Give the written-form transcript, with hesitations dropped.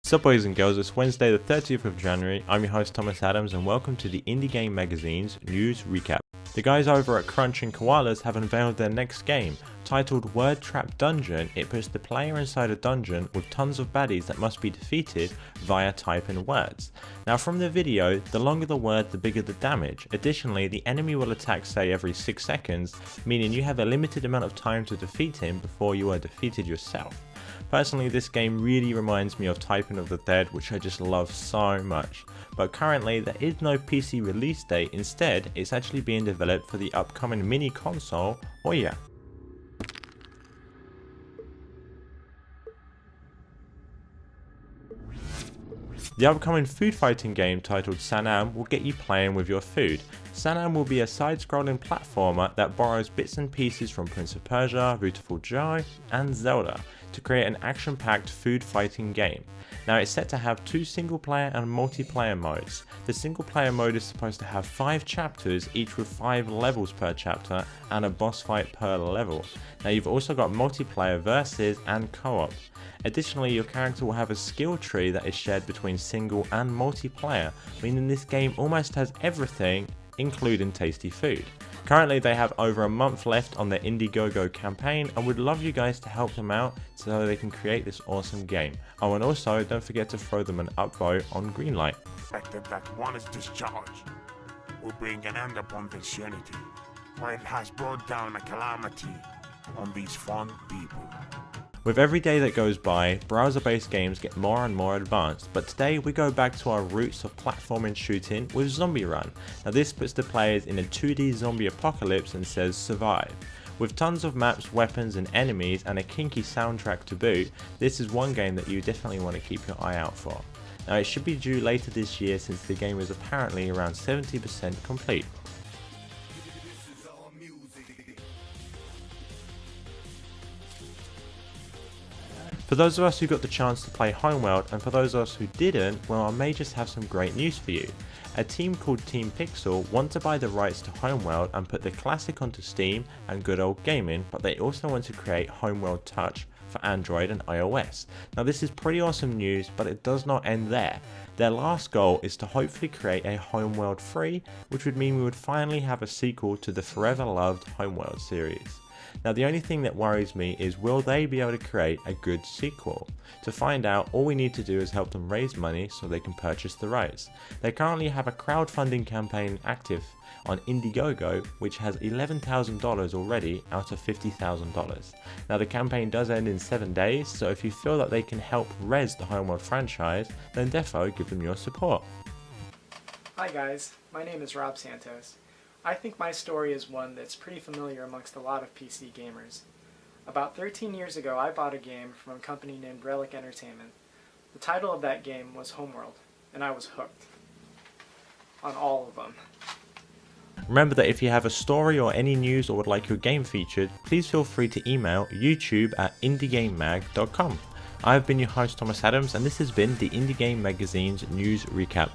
Sup boys and girls, it's Wednesday the 30th of January, I'm your host Thomas Adams and welcome to the Indie Game Magazine's News Recap. The guys over at Crunch and Koalas have unveiled their next game. Titled WordTrap Dungeon, it puts the player inside a dungeon with tons of baddies that must be defeated via typing words. Now from the video, the longer the word, the bigger the damage. Additionally, the enemy will attack say every 6 seconds, meaning you have a limited amount of time to defeat him before you are defeated yourself. Personally, this game really reminds me of Typing of the Dead, which I just love so much. But currently there is no PC release date, instead it's actually being developed for the upcoming mini console, Ouya. The upcoming food fighting game titled Sanam will get you playing with your food. Sanam will be a side-scrolling platformer that borrows bits and pieces from Prince of Persia, Beautiful Joy and Zelda to create an action-packed food fighting game. Now it's set to have 2 single player and multiplayer modes. The single player mode is supposed to have 5 chapters, each with 5 levels per chapter and a boss fight per level. Now you've also got multiplayer versus and co-op. Additionally, your character will have a skill tree that is shared between single and multiplayer, meaning this game almost has everything, including tasty food. Currently they have over a month left on their Indiegogo campaign and would love you guys to help them out so they can create this awesome game. Oh, and also don't forget to throw them an upvote on Greenlight. Expected that one is discharged will bring an end upon this unity, for it has brought down a calamity on these fond people. With every day that goes by, browser-based games get more and more advanced, but today we go back to our roots of platforming shooting with Zombierun. Now this puts the players in a 2D zombie apocalypse and says survive. With tons of maps, weapons and enemies and a kinky soundtrack to boot, this is one game that you definitely want to keep your eye out for. Now it should be due later this year since the game is apparently around 70% complete. For those of us who got the chance to play Homeworld, and for those of us who didn't, well, I may just have some great news for you. A team called Team Pixel want to buy the rights to Homeworld and put the classic onto Steam and good old gaming, but they also want to create Homeworld Touch for Android and iOS. Now this is pretty awesome news, but it does not end there. Their last goal is to hopefully create a Homeworld 3, which would mean we would finally have a sequel to the forever loved Homeworld series. Now the only thing that worries me is, will they be able to create a good sequel? To find out, all we need to do is help them raise money so they can purchase the rights. They currently have a crowdfunding campaign active on Indiegogo which has $11,000 already out of $50,000. Now the campaign does end in 7 days, so if you feel that they can help res the Homeworld franchise, then defo give them your support. Hi guys, my name is Rob Santos. I think my story is one that's pretty familiar amongst a lot of PC gamers. About 13 years ago I bought a game from a company named Relic Entertainment. The title of that game was Homeworld, and I was hooked. On all of them. Remember that if you have a story or any news or would like your game featured, please feel free to email youtube@indiegamemag.com. I have been your host Thomas Adams and this has been the Indie Game Magazine's News Recap.